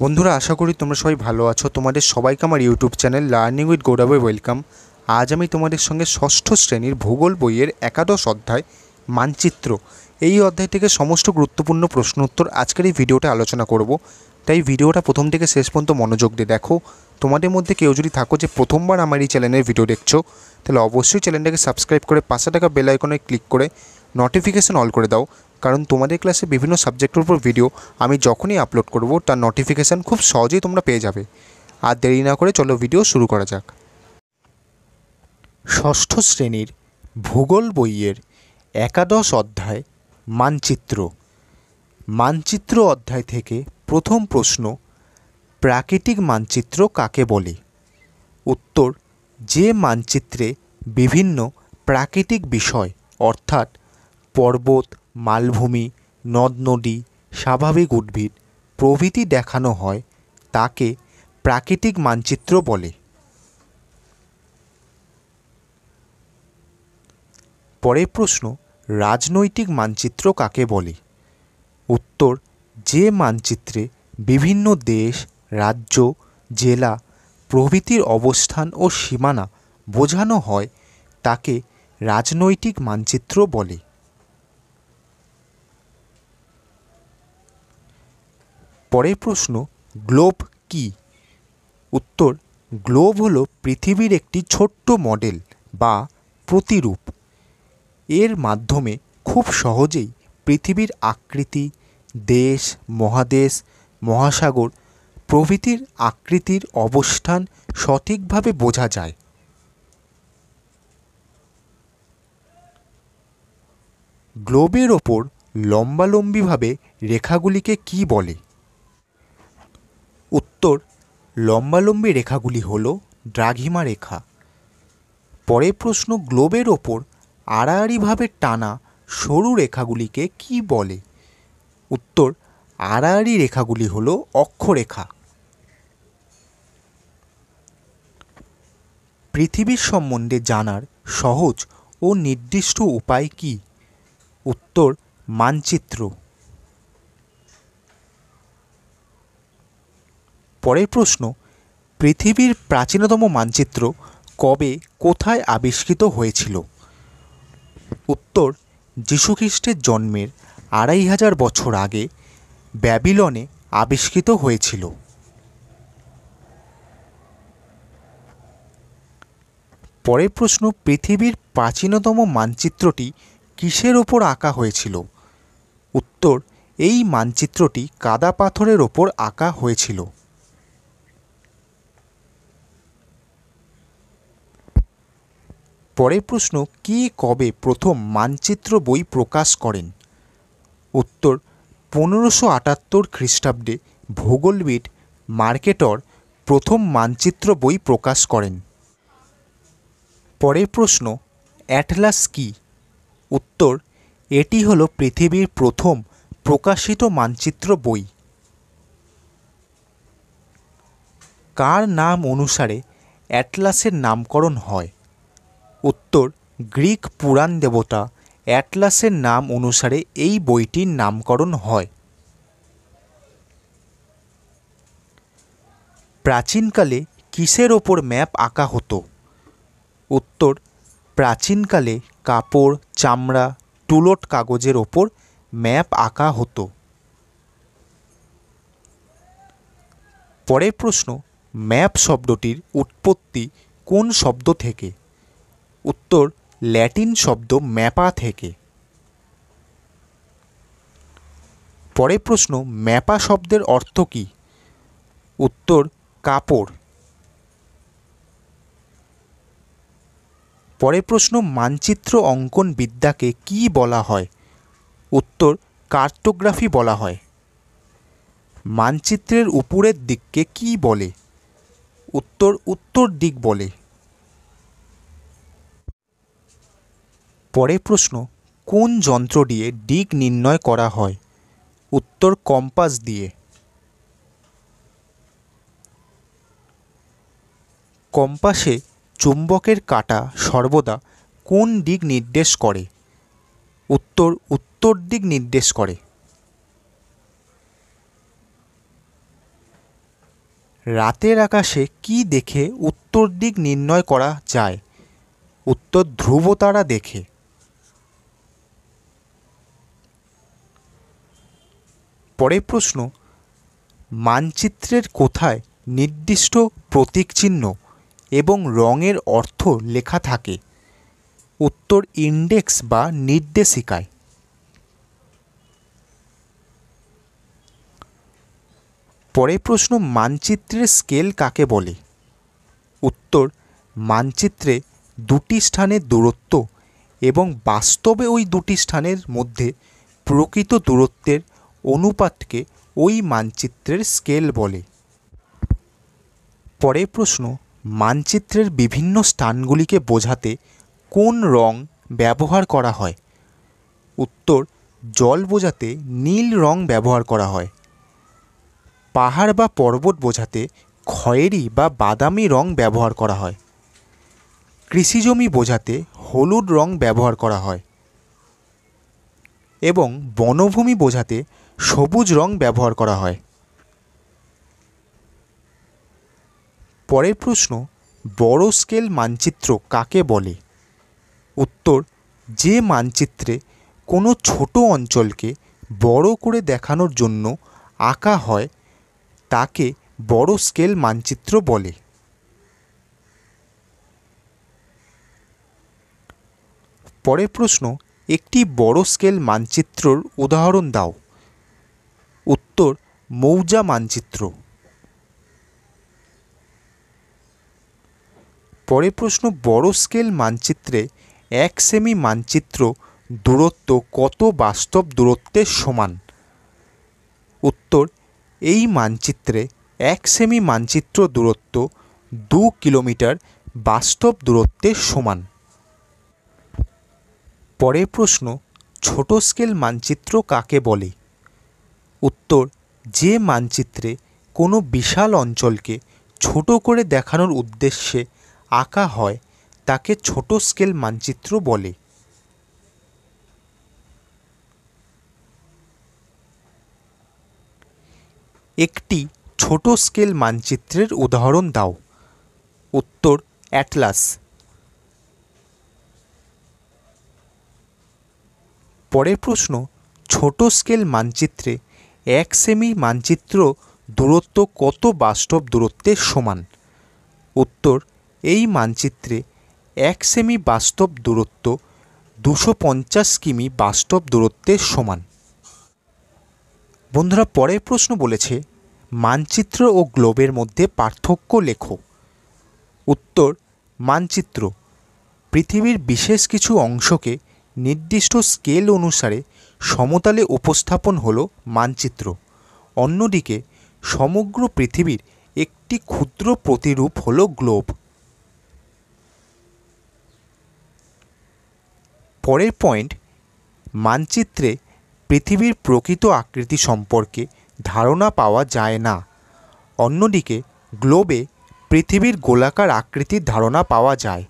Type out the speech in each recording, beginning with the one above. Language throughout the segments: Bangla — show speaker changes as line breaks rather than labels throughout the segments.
বন্ধুরা, আশা করি তোমরা সবাই ভালো আছো। তোমাদের সবাইকে আমার ইউটিউব চ্যানেল লার্নিং উইথ গৌরবে ওয়েলকাম। আজ আমি তোমাদের সঙ্গে ষষ্ঠ শ্রেণীর ভূগোল বইয়ের একাদশ অধ্যায় মানচিত্র, এই অধ্যায় থেকে সমস্ত গুরুত্বপূর্ণ প্রশ্ন উত্তর আজকের এই ভিডিওতে আলোচনা করব। তাই ভিডিওটা প্রথম থেকে শেষ পর্যন্ত মনোযোগ দিয়ে দেখো। তোমাদের মধ্যে কেউ যদি থাকো যে প্রথমবার আমার এই চ্যানেলের ভিডিও দেখছো, তাহলে অবশ্যই চ্যানেলটাকে সাবস্ক্রাইব করে পাশে থাকা বেল আইকনে ক্লিক করে নোটিফিকেশন অল করে দাও, কারণ তোমাদের ক্লাসে বিভিন্ন সাবজেক্টের উপর ভিডিও আমি যখনই আপলোড করব তার নোটিফিকেশান খুব সহজেই তোমরা পেয়ে যাবে। আর দেরি না করে চলো ভিডিও শুরু করা যাক। ষষ্ঠ শ্রেণীর ভূগোল বইয়ের একাদশ অধ্যায় মানচিত্র। মানচিত্র অধ্যায় থেকে প্রথম প্রশ্ন, প্রাকৃতিক মানচিত্র কাকে বলে? উত্তর, যে মানচিত্রে বিভিন্ন প্রাকৃতিক বিষয় অর্থাৎ পর্বত, মালভূমি, নদ নদী, স্বাভাবিক উদ্ভিদ প্রভৃতি দেখানো হয় তাকে প্রাকৃতিক মানচিত্র বলে। পরের প্রশ্ন, রাজনৈতিক মানচিত্র কাকে বলে? উত্তর, যে মানচিত্রে বিভিন্ন দেশ, রাজ্য, জেলা প্রভৃতির অবস্থান ও সীমানা বোঝানো হয় তাকে রাজনৈতিক মানচিত্র বলে। পরের প্রশ্ন, গ্লোব কি? উত্তর, গ্লোব হলো পৃথিবীর একটি ছোট্ট মডেল বা প্রতিরূপ। এর মাধ্যমে খুব সহজেই পৃথিবীর আকৃতি, দেশ, মহাদেশ, মহাসাগর প্রভৃতির আকৃতির অবস্থান সঠিকভাবে বোঝা যায়। গ্লোবের ওপর লম্বালম্বিভাবে রেখাগুলিকে কি বলে? উত্তর, লম্বালম্বি রেখাগুলি হল দ্রাঘিমা রেখা। পরের প্রশ্ন, গ্লোবের ওপর আড়াআড়িভাবে টানা সরু রেখাগুলিকে কি বলে? উত্তর, আড়াআড়ি রেখাগুলি হল অক্ষরেখা। পৃথিবীর সম্বন্ধে জানার সহজ ও নির্দিষ্ট উপায় কি? উত্তর, মানচিত্র। পরের প্রশ্ন, পৃথিবীর প্রাচীনতম মানচিত্র কবে কোথায় আবিষ্কৃত হয়েছিল? উত্তর, যীশুখ্রিস্টের জন্মের 2500 বছর আগে ব্যাবিলনে আবিষ্কৃত হয়েছিল। পরের প্রশ্ন, পৃথিবীর প্রাচীনতম মানচিত্রটি কিসের ওপর আঁকা হয়েছিল? উত্তর, এই মানচিত্রটি কাদা পাথরের ওপর আঁকা হয়েছিল। পরের প্রশ্ন, কে কবে প্রথম মানচিত্র বই প্রকাশ করেন? উত্তর, 1578 খ্রিস্টাব্দে ভূগোলবিদ মার্কেটর প্রথম মানচিত্র বই প্রকাশ করেন। পরের প্রশ্ন, অ্যাটলাস কি? উত্তর, এটি হল পৃথিবীর প্রথম প্রকাশিত মানচিত্র বই। কার নাম অনুসারে অ্যাটলাসের নামকরণ হয়? উত্তর, গ্রিক পুরাণ দেবতা অ্যাটলাসের নাম অনুসারে এই বইটির নামকরণ হয়। প্রাচীনকালে কিসের ওপর ম্যাপ আঁকা হতো? উত্তর, প্রাচীনকালে কাপড়, চামড়া, টুলট কাগজের ওপর ম্যাপ আঁকা হতো। পরের প্রশ্ন, ম্যাপ শব্দটির উৎপত্তি কোন শব্দ থেকে? উত্তর, ল্যাটিন শব্দ ম্যাপা থেকে। পরের প্রশ্ন, ম্যাপা শব্দের অর্থ কী? উত্তর, কাপড়। পরের প্রশ্ন, মানচিত্র অঙ্কন বিদ্যাকে কী বলা হয়? উত্তর, কার্টোগ্রাফি বলা হয়। মানচিত্রের উপরের দিককে কী বলে? উত্তর, উত্তর দিক বলে। পরের প্রশ্ন, কোন যন্ত্র দিয়ে দিক নির্ণয় করা হয়? উত্তর, কম্পাস দিয়ে। কম্পাসে চুম্বকের কাঁটা সর্বদা কোন দিক নির্দেশ করে? উত্তর, উত্তর দিক নির্দেশ করে। রাতের আকাশে কি দেখে উত্তর দিক নির্ণয় করা যায়? উত্তর ধ্রুবতারা দেখে। পরের প্রশ্ন, মানচিত্রের কোথায় নির্দিষ্ট প্রতীক চিহ্ন এবং রঙের অর্থ লেখা থাকে? উত্তর ইন্ডেক্স বা নির্দেশিকায়। পরের প্রশ্ন, মানচিত্রের স্কেল কাকে বলে? উত্তর মানচিত্রে দুটি স্থানের দূরত্ব এবং বাস্তবে ওই দুটি স্থানের মধ্যে প্রকৃত দূরত্বের অনুপাতকে ওই মানচিত্রের স্কেল বলে। পরের প্রশ্ন, মানচিত্রের বিভিন্ন স্থানগুলিকে বোঝাতে কোন রং ব্যবহার করা হয়? উত্তর জল বোঝাতে নীল রং ব্যবহার করা হয়। পাহাড় বা পর্বত বোঝাতে খয়েরি বা বাদামি রং ব্যবহার করা হয়। কৃষিজমি বোঝাতে হলুদ রং ব্যবহার করা হয় এবং বনভূমি বোঝাতে সবুজ রং ব্যবহার করা হয়। পরের প্রশ্ন, বড় স্কেল মানচিত্র কাকে বলে? উত্তর যে মানচিত্রে কোনো ছোট অঞ্চলকে বড় করে দেখানোর জন্য আঁকা হয় তাকে বড় স্কেল মানচিত্র বলে। পরের প্রশ্ন, একটি বড় স্কেল মানচিত্রর উদাহরণ দাও। উত্তর মৌজা মানচিত্র। পরের প্রশ্ন, বড় স্কেল মানচিত্রে 1 সেমি মানচিত্র দূরত্ব কত বাস্তব দূরত্বের সমান? উত্তর এই মানচিত্রে 1 সেমি মানচিত্র দূরত্ব 2 কিলোমিটার বাস্তব দূরত্বের সমান। পরের প্রশ্ন, ছোট স্কেল মানচিত্র কাকে বলে? উত্তর যে মানচিত্রে কোনো বিশাল অঞ্চলকে ছোট করে দেখানোর উদ্দেশ্যে আঁকা হয় তাকে ছোট স্কেল মানচিত্র বলে। একটি ছোট স্কেল মানচিত্রের উদাহরণ দাও। উত্তর অ্যাটলাস। পরের প্রশ্ন, ছোট স্কেল মানচিত্রে 1 সেমি মানচিত্র দূরত্ব কত বাস্তব দূরত্বের সমান? উত্তর এই মানচিত্রে 1 সেমি বাস্তব দূরত্ব 250 কিমি বাস্তব দূরত্বের সমান। বন্ধুরা, পরের প্রশ্ন বলেছে মানচিত্র ও গ্লোবের মধ্যে পার্থক্য লেখো। উত্তর মানচিত্র পৃথিবীর বিশেষ কিছু অংশকে নির্দিষ্ট স্কেল অনুসারে সমতলে উপস্থাপন হল মানচিত্র। অন্যদিকে সমগ্র পৃথিবীর একটি ক্ষুদ্র প্রতিরূপ হল গ্লোব। পরের পয়েন্ট, মানচিত্রে পৃথিবীর প্রকৃত আকৃতি সম্পর্কে ধারণা পাওয়া যায় না। অন্যদিকে গ্লোবে পৃথিবীর গোলাকার আকৃতির ধারণা পাওয়া যায়।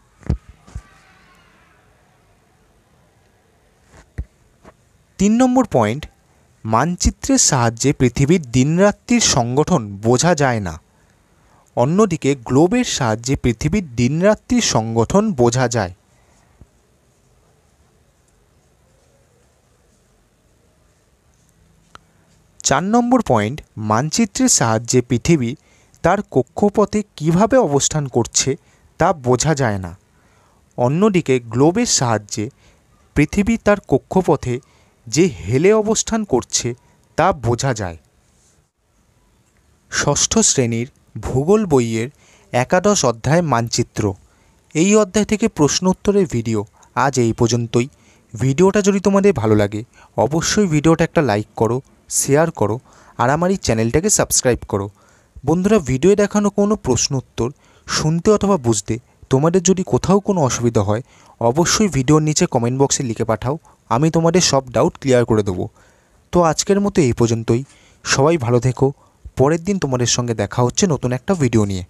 3 নম্বর পয়েন্ট, মানচিত্রের সাহায্যে পৃথিবীর দিনরাত্রির সংগঠন বোঝা যায় না। অন্যদিকে গ্লোবের সাহায্যে পৃথিবীর দিনরাত্রির সংগঠন বোঝা যায়। 4 নম্বর পয়েন্ট, মানচিত্রের সাহায্যে পৃথিবী তার কক্ষপথে কিভাবে অবস্থান করছে তা বোঝা যায় না। অন্যদিকে গ্লোবের সাহায্যে পৃথিবী তার কক্ষপথে যে হেলে অবস্থান করছে তা বোঝা যায়। ষষ্ঠ শ্রেণীর ভূগোল বইয়ের একাদশ অধ্যায় মানচিত্র। এই অধ্যায় থেকে প্রশ্ন উত্তরের ভিডিও আজ এই পর্যন্তই। ভিডিওটা যদি তোমাদের ভালো লাগে অবশ্যই ভিডিওটা একটা লাইক করো, শেয়ার করো আর আমার এই চ্যানেলটাকে সাবস্ক্রাইব করো। বন্ধুরা, ভিডিওয়ে দেখানো কোনো প্রশ্ন উত্তর শুনতে অথবা বুঝতে তোমাদের যদি কোথাও কোনো অসুবিধা হয় অবশ্যই ভিডিওর নিচে কমেন্ট বক্সে লিখে পাঠাও, আমি তোমাদের সব ডাউট ক্লিয়ার করে দেবো। তো আজকের মতো এই পর্যন্তই। সবাই ভালো থেকো। পরের দিন তোমাদের সঙ্গে দেখা হচ্ছে নতুন একটা ভিডিও নিয়ে।